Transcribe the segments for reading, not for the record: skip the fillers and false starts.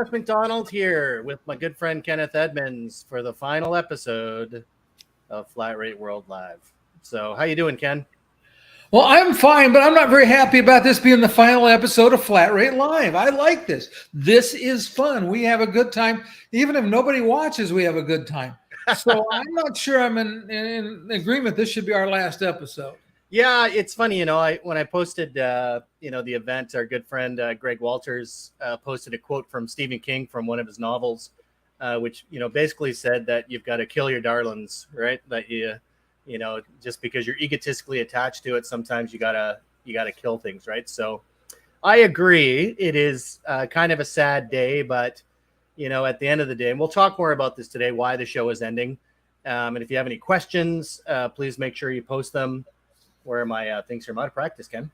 it's McDonald here with my good friend Kenneth Edmonds for the final episode of Flat Rate World Live. So, how you doing, Ken? Well, I'm fine, but I'm not very happy about this being the final episode of Flat Rate Live. I like this. This is fun. We have a good time. Even if nobody watches, we have a good time. So I'm not sure I'm in agreement. This should be our last episode. Yeah, it's funny, when I posted, the event, our good friend Greg Walters posted a quote from Stephen King from one of his novels, which, basically said that you've got to kill your darlings, right? That just because you're egotistically attached to it, sometimes you gotta kill things, right? So I agree. It is kind of a sad day, but, at the end of the day, and we'll talk more about this today, why the show is ending. And if you have any questions, please make sure you post them. Where my things are out of practice, Ken.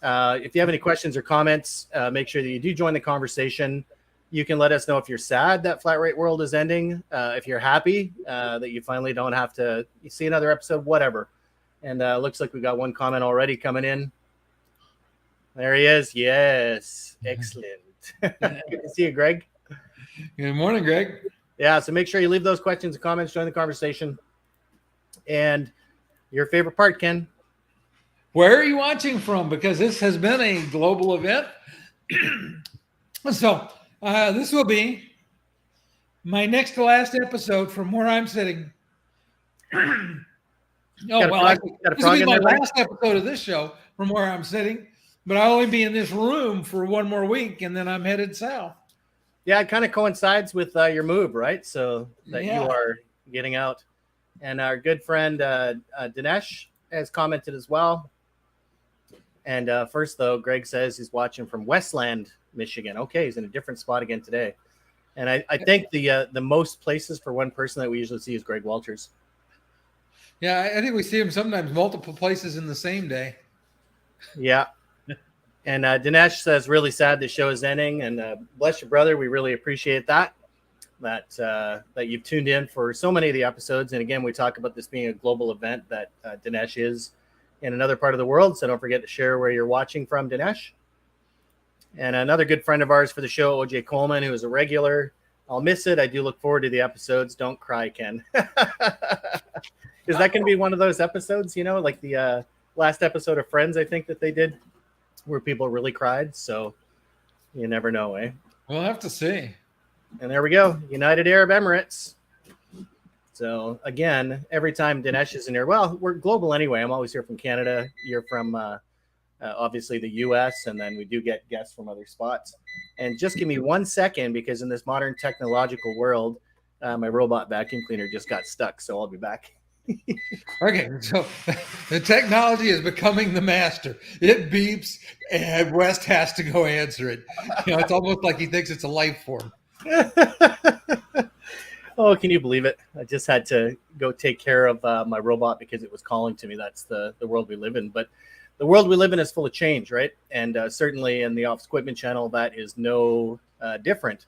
If you have any questions or comments, make sure that you do join the conversation. You can let us know if you're sad that Flat Rate World is ending, if you're happy that you finally don't have to see another episode, whatever. And looks like we got one comment already coming in. There he is. Yes. Excellent. Good to see you, Greg. Good morning, Greg. Yeah, so make sure you leave those questions and comments, join the conversation. And your favorite part, Ken? Where are you watching from? Because this has been a global event. So this will be my next to last episode from where I'm sitting. This will be my last episode of this show from where I'm sitting, but I'll only be in this room for one more week, and then I'm headed south. Yeah, it kind of coincides with your move, right? So that you are getting out. And our good friend Dinesh has commented as well. And first, though, Greg says he's watching from Westland, Michigan. Okay, he's in a different spot again today. And I think the most places for one person that we usually see is Greg Walters. Yeah, I think we see him sometimes multiple places in the same day. Yeah. And Dinesh says, really sad the show is ending. And bless your brother. We really appreciate that you've tuned in for so many of the episodes. And again, we talk about this being a global event that Dinesh is in another part of the world. So don't forget to share where you're watching from, Dinesh. And another good friend of ours for the show, OJ Coleman, who is a regular. I'll miss it. I do look forward to the episodes. Don't cry, Ken. Is that going to be one of those episodes, like the last episode of Friends, I think that they did, where people really cried? So you never know, eh? We'll have to see. And there we go. United Arab Emirates. So again, every time Dinesh is in here, well, we're global anyway. I'm always here from Canada. You're from obviously the US, and then we do get guests from other spots. And just give me 1 second, because in this modern technological world, my robot vacuum cleaner just got stuck. So I'll be back. Okay, so the technology is becoming the master. It beeps, and West has to go answer it. It's almost like he thinks it's a life form. Oh, can you believe it? I just had to go take care of my robot because it was calling to me. That's the world we live in. But the world we live in is full of change, right? And certainly in the Office Equipment channel, that is no different.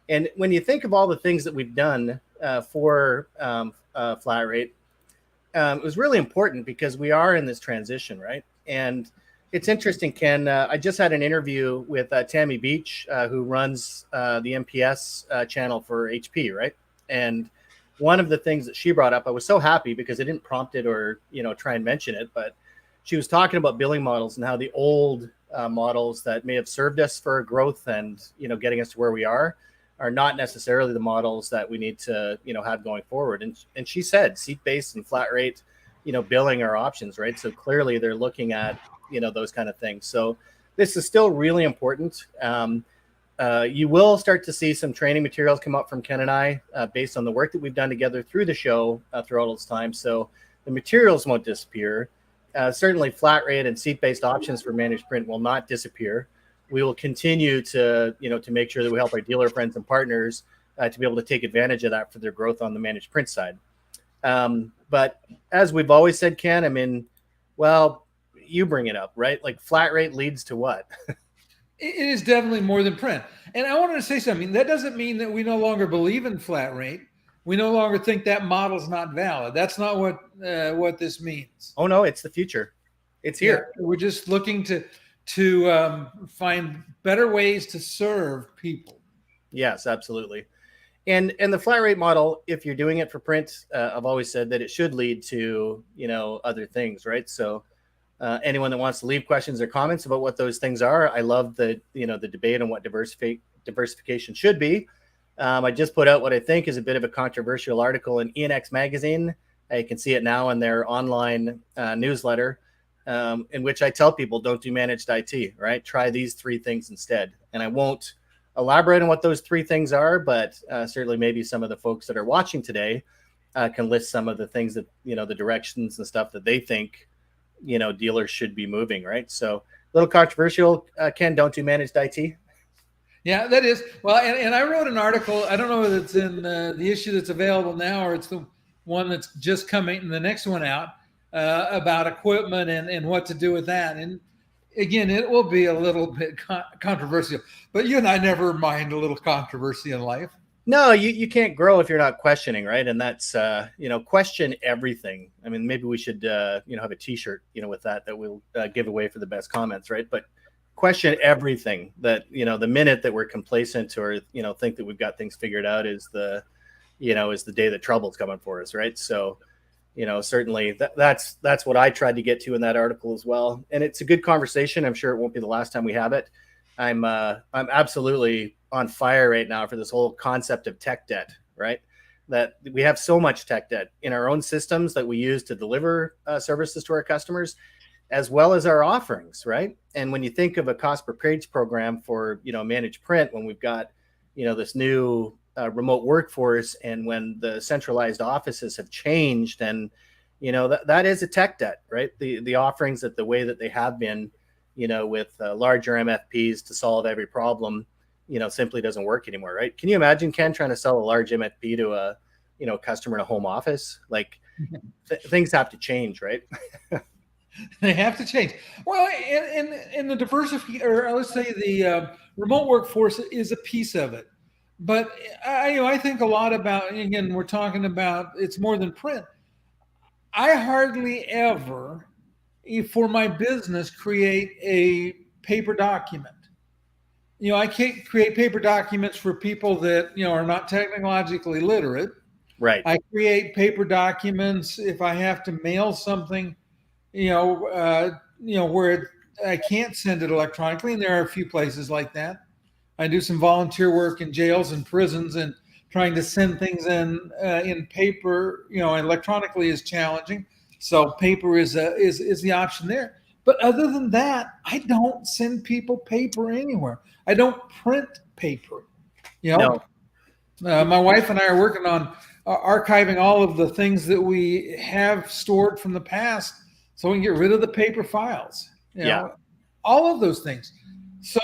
And when you think of all the things that we've done for Flat Rate, it was really important because we are in this transition, right? And it's interesting, Ken. I just had an interview with Tammy Beach, who runs the MPS channel for HP, right? And one of the things that she brought up, I was so happy because I didn't prompt it or, try and mention it, but she was talking about billing models and how the old models that may have served us for growth and, getting us to where we are not necessarily the models that we need to, have going forward. And she said seat-based and flat rate, billing are options, right? So clearly they're looking at, those kind of things. So this is still really important. You will start to see some training materials come up from Ken and I based on the work that we've done together through the show throughout all this time. So the materials won't disappear. Certainly flat rate and seat-based options for managed print will not disappear. We will continue to, to make sure that we help our dealer friends and partners to be able to take advantage of that for their growth on the managed print side. But as we've always said, Ken, well, you bring it up, right? Like flat rate leads to what? It is definitely more than print. And I wanted to say something. That doesn't mean that we no longer believe in flat rate. We no longer think that model's not valid. That's not what this means. Oh, no, it's the future. It's here. Yeah, we're just looking to find better ways to serve people. Yes, absolutely. And the flat rate model, if you're doing it for print, I've always said that it should lead to, other things, right? So anyone that wants to leave questions or comments about what those things are, I love the debate on what diversification should be. I just put out what I think is a bit of a controversial article in ENX magazine. You can see it now in their online newsletter, in which I tell people don't do managed IT, right? Try these three things instead. And I won't elaborate on what those three things are, but certainly maybe some of the folks that are watching today can list some of the things that, the directions and stuff that they think, dealers should be moving, right? So a little controversial. Ken, don't do managed IT. Yeah, that is. Well, and I wrote an article. I don't know if it's in the issue that's available now or it's the one that's just coming and the next one out about equipment and what to do with that. And again, it will be a little bit controversial, but you and I never mind a little controversy in life. No, you can't grow if you're not questioning, right? And that's, question everything. I mean, maybe we should, have a t-shirt, with that we'll give away for the best comments, right? But question everything. That, the minute that we're complacent or, think that we've got things figured out is the day that trouble's coming for us, right? So, certainly that's what I tried to get to in that article as well. And it's a good conversation. I'm sure it won't be the last time we have it. I'm absolutely on fire right now for this whole concept of tech debt, right? That we have so much tech debt in our own systems that we use to deliver services to our customers, as well as our offerings, right? And when you think of a cost per page program for, managed print, when we've got, this new remote workforce, and when the centralized offices have changed, and that is a tech debt, right? The offerings that the way that they have been, with larger MFPs to solve every problem, simply doesn't work anymore, right? Can you imagine, Ken, trying to sell a large MFP to a customer in a home office? Like things have to change, right? They have to change. Well, in the diversity, or let's say the remote workforce is a piece of it. But I think a lot about, again, we're talking about it's more than print. I hardly ever, for my business, create a paper document. I can't create paper documents for people that, are not technologically literate. Right. I create paper documents if I have to mail something, where I can't send it electronically. And there are a few places like that. I do some volunteer work in jails and prisons, and trying to send things in paper, electronically is challenging. So paper is the option there. But other than that, I don't send people paper anywhere. I don't print paper. No. My wife and I are working on archiving all of the things that we have stored from the past, so we can get rid of the paper files. All of those things. So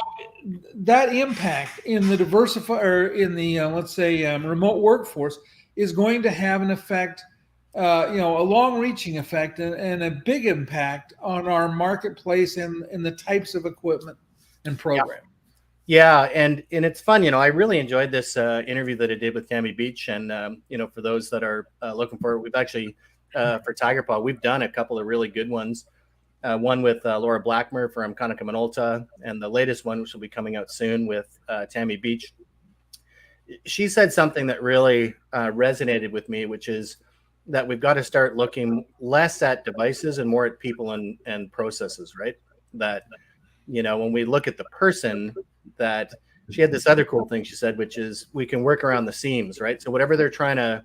that impact in the remote workforce is going to have an effect, a long-reaching effect and a big impact on our marketplace and the types of equipment and program. Yeah, and it's fun. I really enjoyed this interview that I did with Tammy Beach, and for those that are looking for it, we've actually for Tiger Paw, we've done a couple of really good ones. One with Laura Blackmer from Conica Minolta, and the latest one, which will be coming out soon, with Tammy Beach. She said something that really resonated with me, which is that we've got to start looking less at devices and more at people and processes, right? That, when we look at the person, that she had this other cool thing she said, which is we can work around the seams, right? So whatever they're trying to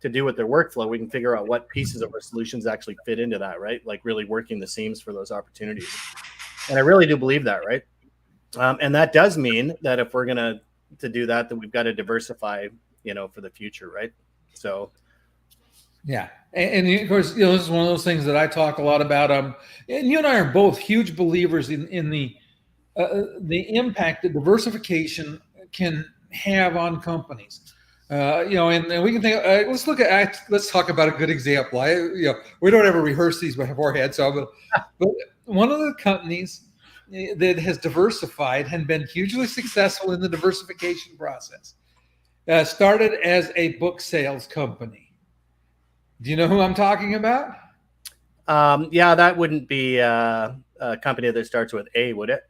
do with their workflow, we can figure out what pieces of our solutions actually fit into that, right? Like really working the seams for those opportunities. And I really do believe that, right? And that does mean that if we're going to do that, we've got to diversify, for the future, right? So. Yeah. And of course, this is one of those things that I talk a lot about. And you and I are both huge believers in the impact that diversification can have on companies. And we can think. Let's talk about a good example. We don't ever rehearse these beforehand. But one of the companies that has diversified and been hugely successful in the diversification process started as a book sales company. Do you know who I'm talking about? Yeah, that wouldn't be a company that starts with A, would it?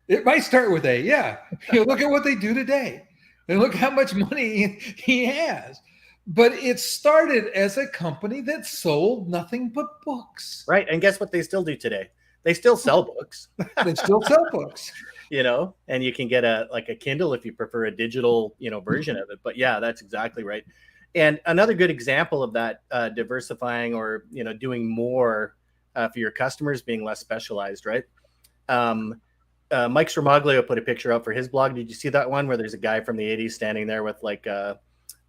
It might start with A. Yeah. Look at what they do today. And look how much money he has. But it started as a company that sold nothing but books. Right. And guess what they still do today? They still sell books. They still sell books. And you can get a Kindle if you prefer a digital, version of it. But yeah, that's exactly right. And another good example of that, diversifying or, doing more for your customers, being less specialized, right? Mike Stromaglio put a picture up for his blog. Did you see that one where there's a guy from the 80s standing there with like a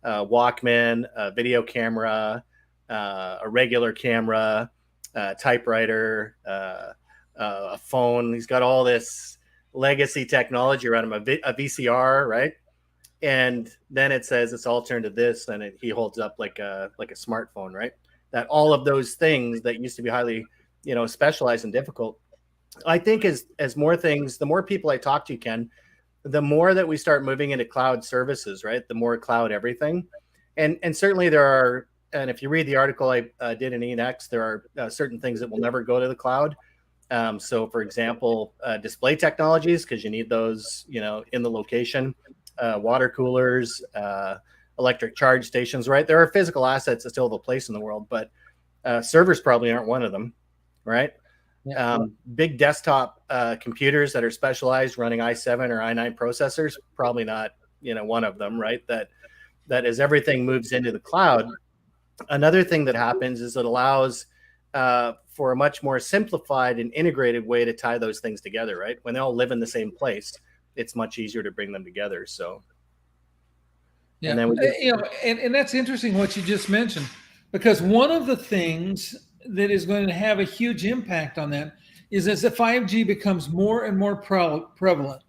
Walkman, a video camera, a regular camera, a typewriter, a phone. He's got all this legacy technology around him, a VCR, right? And then it says it's all turned to this, and he holds up like a smartphone, right? That all of those things that used to be highly, specialized and difficult. I think as more things, the more people I talk to, Ken, the more that we start moving into cloud services, right? The more cloud everything. And certainly there are, and if you read the article I did in ENX, there are certain things that will never go to the cloud. So for example, display technologies, because you need those, in the location, water coolers, electric charge stations, right? There are physical assets that still have a place in the world, but servers probably aren't one of them, right? Yeah. Big desktop computers that are specialized running i7 or i9 processors, probably not, one of them, right? That as everything moves into the cloud, another thing that happens is it allows for a much more simplified and integrated way to tie those things together, right? When they all live in the same place, it's much easier to bring them together. So, yeah, and then and that's interesting what you just mentioned, because one of the things that is going to have a huge impact on that is as the 5G becomes more and more prevalent,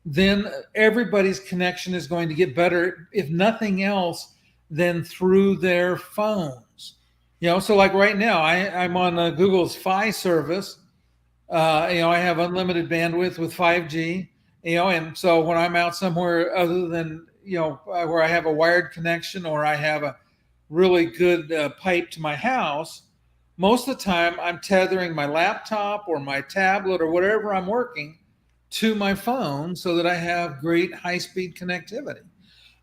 then everybody's connection is going to get better, if nothing else, than through their phones. So like right now, I'm on Google's Fi service. I have unlimited bandwidth with 5G. And so when I'm out somewhere other than where I have a wired connection or I have a really good pipe to my house, most of the time I'm tethering my laptop or my tablet or whatever I'm working to my phone so that I have great high-speed connectivity.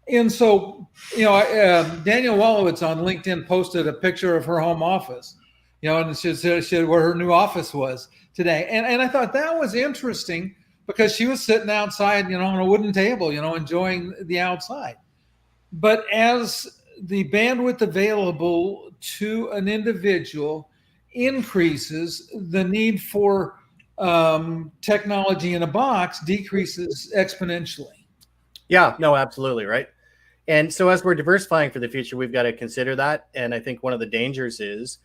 And so, Daniel Wolowitz on LinkedIn posted a picture of her home office, and she said where her new office was today. And I thought that was interesting because she was sitting outside, on a wooden table, enjoying the outside. But as the bandwidth available to an individual increases, the need for technology in a box decreases exponentially. Yeah, no, absolutely. Right. And so as we're diversifying for the future, we've got to consider that. And I think one of the dangers is,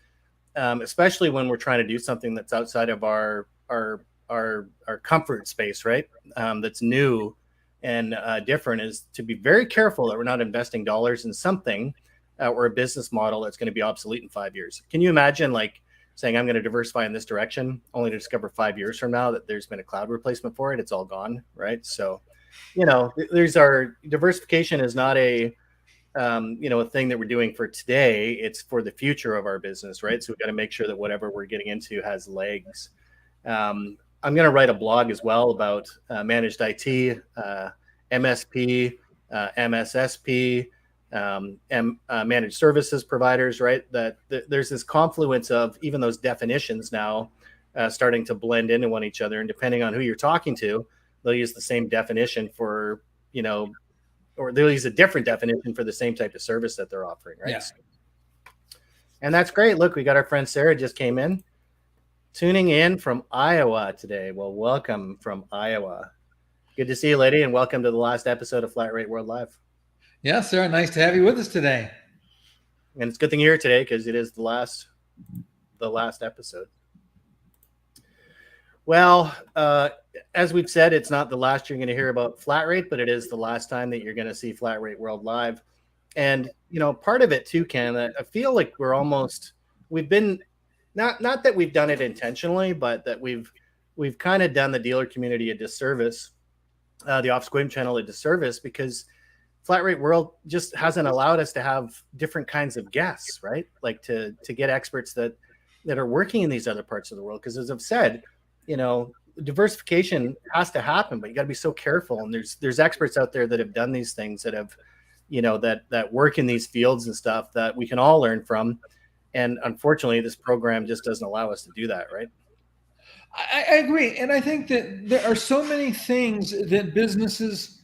especially when we're trying to do something that's outside of our comfort space, right? That's new and different, is to be very careful that we're not investing dollars in something or a business model that's going to be obsolete in 5 years. Can you imagine like saying, I'm going to diversify in this direction, only to discover 5 years from now that there's been a cloud replacement for it? It's all gone, right? So, there's our diversification is not a thing that we're doing for today. It's for the future of our business, right? So we've got to make sure that whatever we're getting into has legs. I'm going to write a blog as well about managed IT, MSP, MSSP, managed services providers, right? That there's this confluence of even those definitions now starting to blend into one each other. And depending on who you're talking to, they'll use the same definition for, or they'll use a different definition for the same type of service that they're offering, right? Yeah. And that's great. Look, we got our friend Sarah just came in, tuning in from Iowa today. Well, welcome from Iowa. Good to see you, lady, and welcome to the last episode of Flat Rate World Live. Yeah, Sarah, nice to have you with us today. And it's a good thing you're here today because it is the last episode. Well, as we've said, it's not the last you're going to hear about Flat Rate, but it is the last time that you're going to see Flat Rate World Live. And, part of it too, Ken, I feel like we've been, not that we've done it intentionally, but that we've kind of done the dealer community a disservice, the Off Squim channel a disservice, because Flat Rate World just hasn't allowed us to have different kinds of guests, right? Like to get experts that are working in these other parts of the world. Because as I've said, diversification has to happen, but you got to be so careful. And there's experts out there that have done these things, that have, that work in these fields and stuff that we can all learn from. And unfortunately, this program just doesn't allow us to do that, right? I agree. And I think that there are so many things that businesses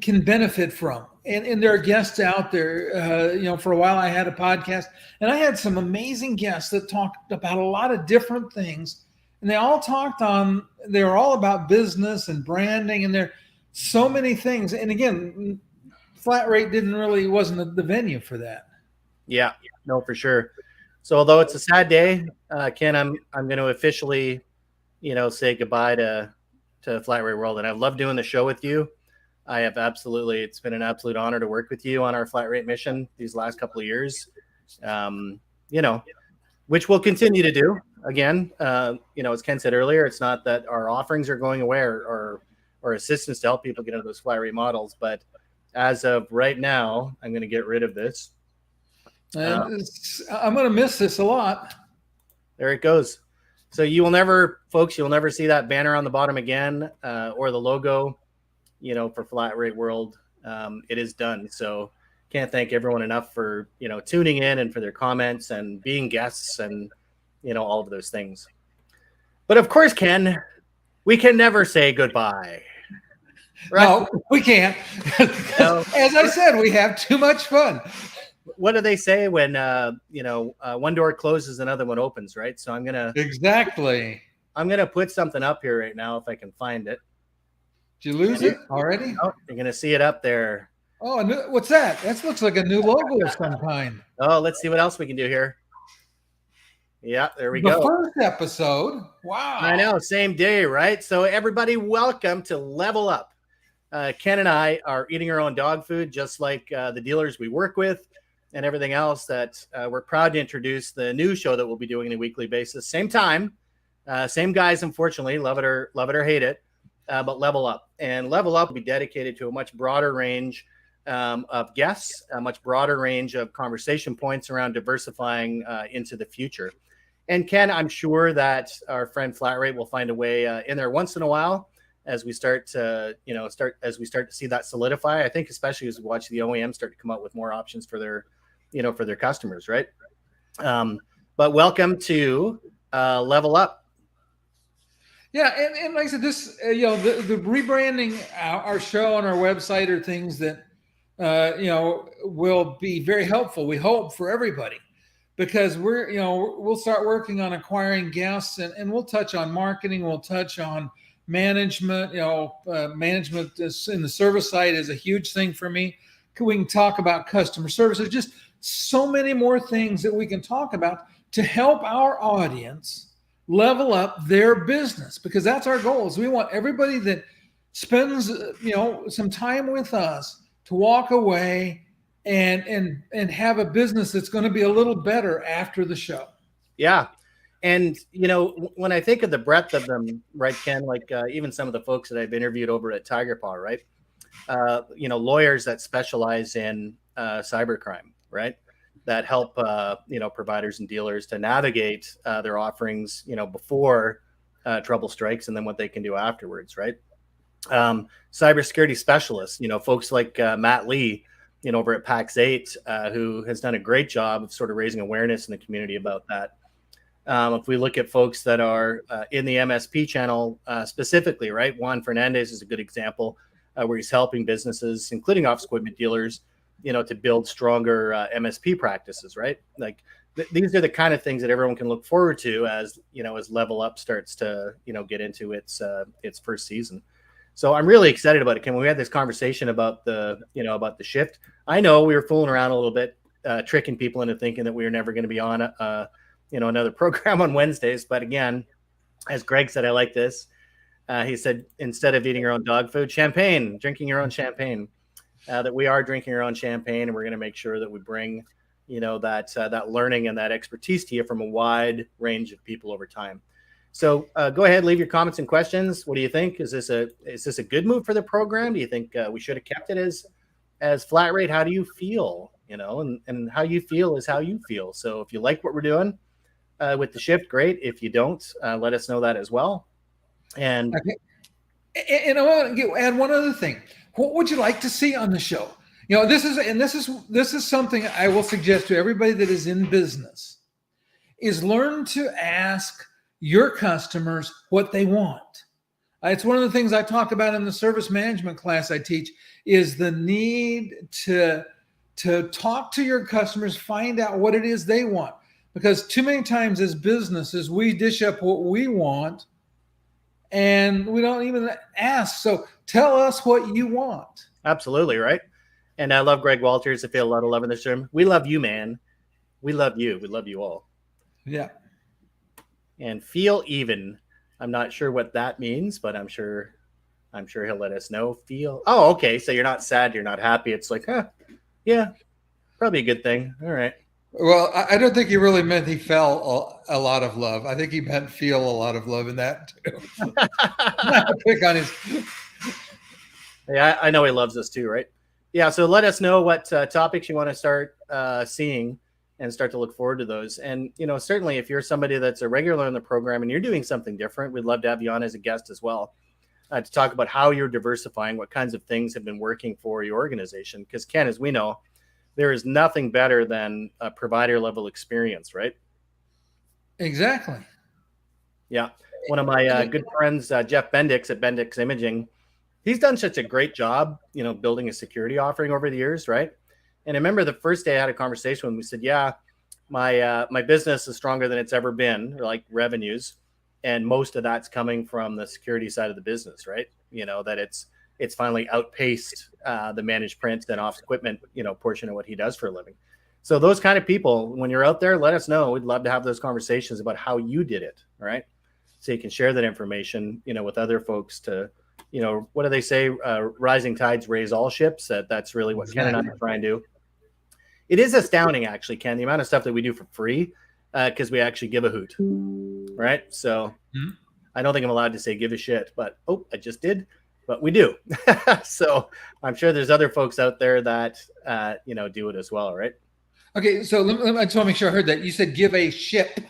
can benefit from. And there are guests out there. For a while I had a podcast, and I had some amazing guests that talked about a lot of different things. And they were all about business and branding, and there are so many things. And again, Flat Rate wasn't the venue for that. Yeah, no, for sure. So although it's a sad day, Ken, I'm going to officially, say goodbye to Flat Rate World. And I've loved doing the show with you. It's been an absolute honor to work with you on our Flat Rate mission these last couple of years, which we'll continue to do. Again, as Ken said earlier, it's not that our offerings are going away or assistance to help people get into those Flat Rate models. But as of right now, I'm going to get rid of this. I'm going to miss this a lot. There it goes. So you'll never see that banner on the bottom again, or the logo, for Flat Rate World. It is done. So can't thank everyone enough for, tuning in and for their comments and being guests and, all of those things. But of course, Ken, we can never say goodbye. Right? No, we can't. No. As I said, we have too much fun. What do they say when one door closes, another one opens, right? So I'm gonna put something up here right now if I can find it. Did you lose it already? Oh, you're gonna see it up there. Oh, what's that? That looks like a new logo of some kind. Oh, let's see what else we can do here. Yeah, there we go. The first episode. Wow. I know, same day, right? So everybody, welcome to Level Up. Ken and I are eating our own dog food, just like the dealers we work with and everything else. That we're proud to introduce the new show that we'll be doing on a weekly basis. Same time, same guys, unfortunately, love it or hate it, but Level Up. And Level Up will be dedicated to a much broader range of guests, a much broader range of conversation points around diversifying into the future. And Ken, I'm sure that our friend Flat Rate will find a way in there once in a while as we start to see that solidify. I think especially as we watch the OEM start to come out with more options for their customers, right? But welcome to Level Up. Yeah, and like I said, this the rebranding our show and our website are things that will be very helpful. We hope for everybody. Because we'll start working on acquiring guests, and we'll touch on marketing. We'll touch on management. Management in the service side is a huge thing for me. We can talk about customer service. There's just so many more things that we can talk about to help our audience level up their business, because that's our goal. Is we want everybody that spends some time with us to walk away and have a business that's going to be a little better after the show. Yeah. And, when I think of the breadth of them, right, Ken, like even some of the folks that I've interviewed over at Tiger Paw, right? Lawyers that specialize in cybercrime, right? That help, providers and dealers to navigate their offerings, before trouble strikes, and then what they can do afterwards, right? Cybersecurity specialists, folks like Matt Lee, over at PAX 8, who has done a great job of sort of raising awareness in the community about that. If we look at folks that are in the MSP channel specifically, right? Juan Fernandez is a good example where he's helping businesses, including office equipment dealers, to build stronger MSP practices, right? Like these are the kind of things that everyone can look forward to as Level Up starts to, get into its first season. So I'm really excited about it. Ken, when we had this conversation about the shift, I know we were fooling around a little bit, tricking people into thinking that we were never going to be on, another program on Wednesdays. But again, as Greg said, I like this. He said, instead of eating your own dog food, drinking your own champagne, that we are drinking our own champagne, and we're going to make sure that we bring, that learning and that expertise to you from a wide range of people over time. So go ahead, leave your comments and questions. What do you think? Is this a good move for the program? Do you think we should have kept it as Flat Rate? How do you feel? And how you feel is how you feel. So if you like what we're doing with the shift, great. If you don't, let us know that as well. And and I want to add one other thing. What would you like to see on the show? This is something I will suggest to everybody that is in business, is learn to ask your customers what they want. It's one of the things I talk about in the service management class I teach, is the need to talk to your customers, find out what it is they want. Because too many times as businesses, we dish up what we want and we don't even ask. So tell us what you want. Absolutely, right? And I love Greg Walters. I feel a lot of love in this room. We love you, man. We love you. We love you all. Yeah. And feel even. I'm not sure what that means, but I'm sure he'll let us know. Feel. Oh, okay. So you're not sad. You're not happy. It's like, yeah, probably a good thing. All right. Well, I don't think he really meant he felt a lot of love. I think he meant feel a lot of love in that too. Pick on his. Yeah, I know he loves us too, right? Yeah. So let us know what topics you want to start seeing, and start to look forward to those. And certainly, if you're somebody that's a regular in the program and you're doing something different, we'd love to have you on as a guest as well, to talk about how you're diversifying, what kinds of things have been working for your organization. Because Ken, as we know, there is nothing better than a provider level experience, right? Exactly. Yeah. One of my good friends, Jeff Bendix at Bendix Imaging, he's done such a great job, building a security offering over the years, right? And I remember the first day I had a conversation with him, we said, yeah, my business is stronger than it's ever been, like revenues. And most of that's coming from the security side of the business, right? That it's finally outpaced the managed print and off equipment, portion of what he does for a living. So those kind of people, when you're out there, let us know. We'd love to have those conversations about how you did it. All right. So you can share that information, with other folks to, what do they say? Rising tides raise all ships. That's really what Ken and I are trying to do. It is astounding, actually, Ken, the amount of stuff that we do for free, because we actually give a hoot. Right. So I don't think I'm allowed to say give a shit, but I just did. But we do. So I'm sure there's other folks out there that, do it as well, right? Okay, so I just want to make sure I heard that. You said give a ship.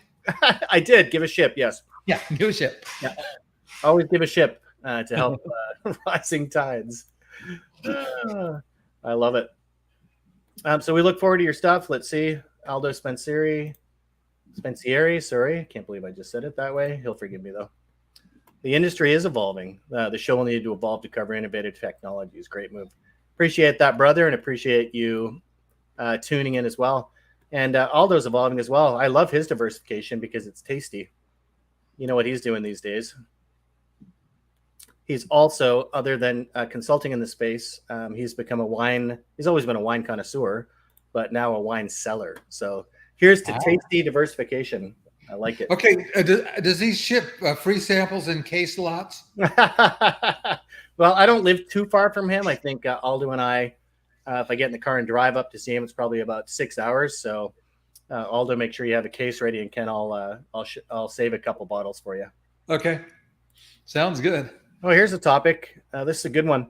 I did. Give a ship, yes. Yeah, give a ship. Yeah. Always give a ship to help rising tides. I love it. So we look forward to your stuff. Let's see. Aldo Spensieri, sorry. I can't believe I just said it that way. He'll forgive me, though. The industry is evolving. The show will need to evolve to cover innovative technologies. Great move. Appreciate that, brother, and appreciate you tuning in as well. And Aldo's evolving as well. I love his diversification because it's tasty. You know what he's doing these days. He's also, other than consulting in the space, he's become he's always been a wine connoisseur, but now a wine seller. So here's to tasty diversification. I like it. Okay. Does he ship free samples in case lots? Well, I don't live too far from him. I think Aldo and I, if I get in the car and drive up to see him, it's probably about 6 hours. So Aldo, make sure you have a case ready, and Ken, I'll save a couple bottles for you. Okay. Sounds good. Oh, here's a topic. This is a good one.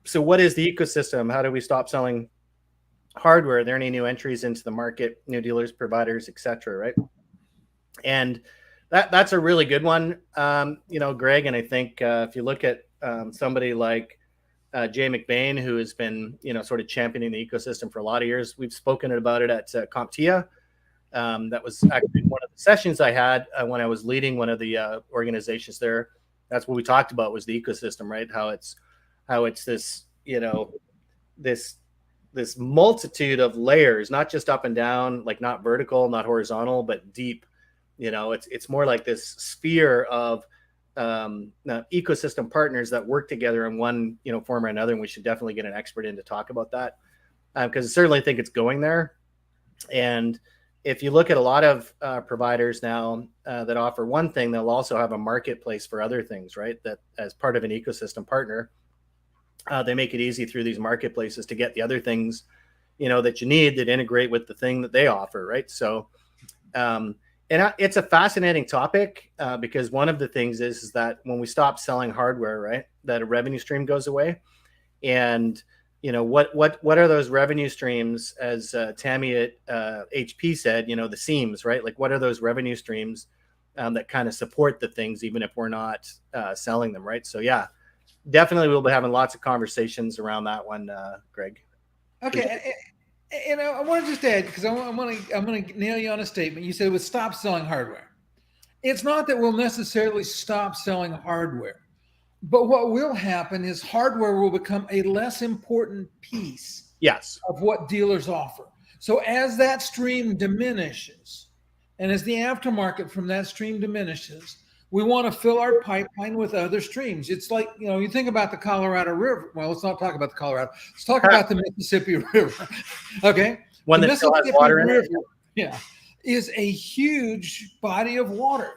So what is the ecosystem? How do we stop selling hardware? Are there any new entries into the market, new dealers, providers, etc., right? And that's a really good one, Greg. And I think if you look at somebody like Jay McBain, who has been, sort of championing the ecosystem for a lot of years, we've spoken about it at CompTIA. That was actually one of the sessions I had when I was leading one of the organizations there. That's what we talked about, was the ecosystem, right? How it's this, this multitude of layers, not just up and down, like not vertical, not horizontal, but deep. It's more like this sphere of ecosystem partners that work together in one, form or another. And we should definitely get an expert in to talk about that, because I certainly think it's going there. And if you look at a lot of providers now that offer one thing, they'll also have a marketplace for other things, right? That as part of an ecosystem partner, they make it easy through these marketplaces to get the other things, that you need that integrate with the thing that they offer, right? So, and it's a fascinating topic because one of the things is that when we stop selling hardware, right, that a revenue stream goes away. And what are those revenue streams, as Tammy at HP said, the seams, right? Like, what are those revenue streams that kind of support the things, even if we're not selling them, right? So yeah, definitely we'll be having lots of conversations around that one, Greg. Okay. And I want to just add, because I'm going to nail you on a statement. You said it would stop selling hardware. It's not that we'll necessarily stop selling hardware, but what will happen is hardware will become a less important piece of what dealers offer. So as that stream diminishes, and as the aftermarket from that stream diminishes, we want to fill our pipeline with other streams. It's like, you think about the Colorado River. Well, let's not talk about the Colorado. Let's talk about the Mississippi River. Okay. One that still has water in it. Yeah. Is a huge body of water.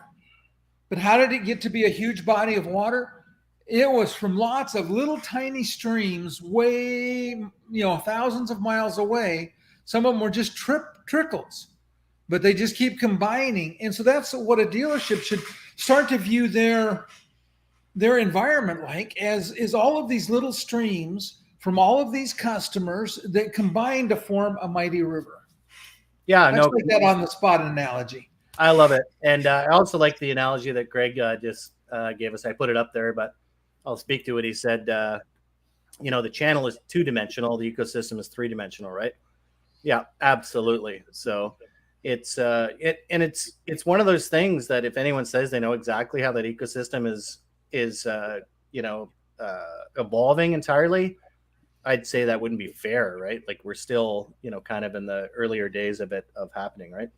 But how did it get to be a huge body of water? It was from lots of little tiny streams way, thousands of miles away. Some of them were just trickles, but they just keep combining. And so that's what a dealership should start to view their environment like, as is all of these little streams from all of these customers that combine to form a mighty river. Yeah, Let's make that on the spot analogy. I love it. And I also like the analogy that Greg just gave us. I put it up there, but I'll speak to it. He said, the channel is 2-dimensional. The ecosystem is 3-dimensional, right? Yeah, absolutely. So it's one of those things that if anyone says they know exactly how that ecosystem is evolving entirely, I'd say that wouldn't be fair, right? Like we're still, kind of in the earlier days of happening, right?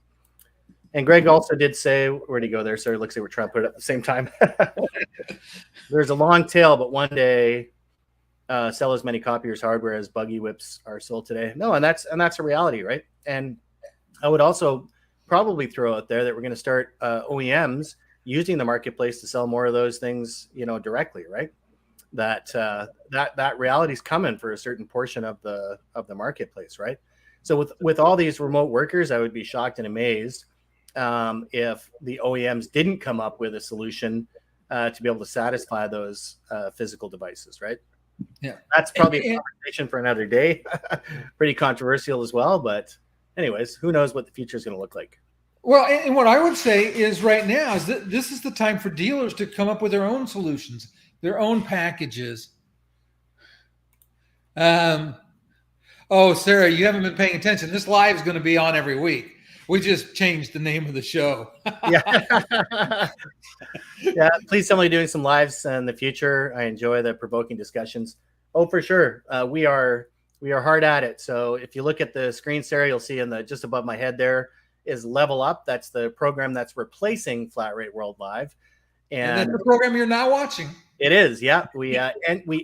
And Greg also did say, where'd he go there? So it looks like we're trying to put it at the same time. There's a long tail, but one day sell as many copiers hardware as buggy whips are sold today. No, and that's a reality, right? And I would also probably throw out there that we're going to start OEMs using the marketplace to sell more of those things, directly, right? That reality is coming for a certain portion of the marketplace, right? So with all these remote workers, I would be shocked and amazed if the OEMs didn't come up with a solution to be able to satisfy those physical devices, right? Yeah, that's probably a conversation for another day. Pretty controversial as well, but anyways, who knows what the future is going to look like? Well, and what I would say is right now is that this is the time for dealers to come up with their own solutions, their own packages. Oh, Sarah, you haven't been paying attention. This live is going to be on every week. We just changed the name of the show. Yeah. Yeah. Please tell me doing some lives in the future. I enjoy the provoking discussions. Oh, for sure. We are hard at it. So if you look at the screen, Sarah, you'll see just above my head there is Level Up. That's the program that's replacing Flat Rate World Live. And that's the program you're now watching. It is. Yeah. We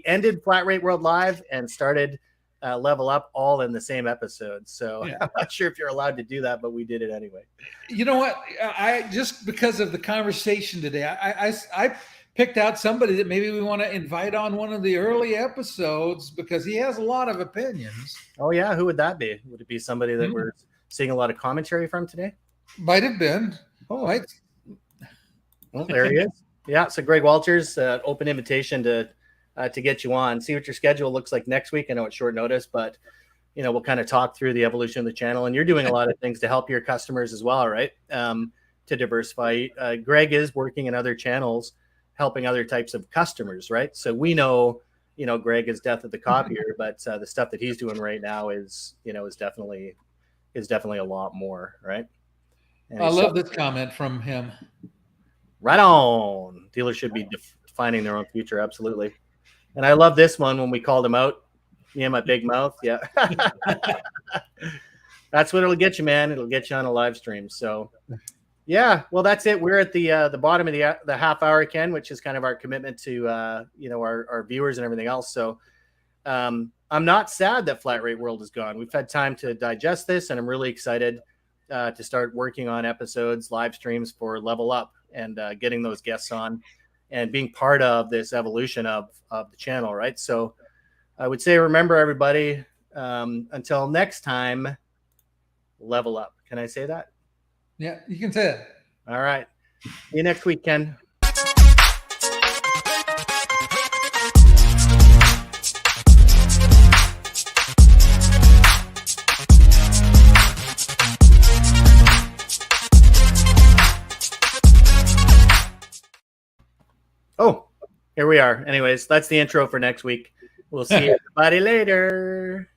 ended Flat Rate World Live and started Level Up all in the same episode. So yeah. I'm not sure if you're allowed to do that, but we did it anyway. You know what? I just because of the conversation today, I picked out somebody that maybe we want to invite on one of the early episodes because he has a lot of opinions. Oh yeah. Who would that be? Would it be somebody that we're seeing a lot of commentary from today? Might have been. Oh, right. Well, there he is. Yeah. So Greg Walters, open invitation to get you on, see what your schedule looks like next week. I know it's short notice, but we'll kind of talk through the evolution of the channel, and you're doing a lot of things to help your customers as well, right? To diversify. Greg is working in other channels, helping other types of customers, right? So we know, Greg is death of the copier, but the stuff that he's doing right now is definitely a lot more, right? And I love this comment from him. Right on. Dealers should be defining their own future. Absolutely. And I love this one when we called him out. Me and my big mouth. Yeah. That's what it'll get you, man. It'll get you on a live stream. So yeah, well, that's it. We're at the bottom of the half hour, Ken, which is kind of our commitment to, our viewers and everything else. So I'm not sad that Flat Rate World is gone. We've had time to digest this, and I'm really excited to start working on episodes, live streams for Level Up, and getting those guests on and being part of this evolution of the channel, right? So I would say, remember, everybody, until next time, level up. Can I say that? Yeah, you can say it. All right. See you next week, Ken. Here we are. Anyways, that's the intro for next week. We'll see everybody later.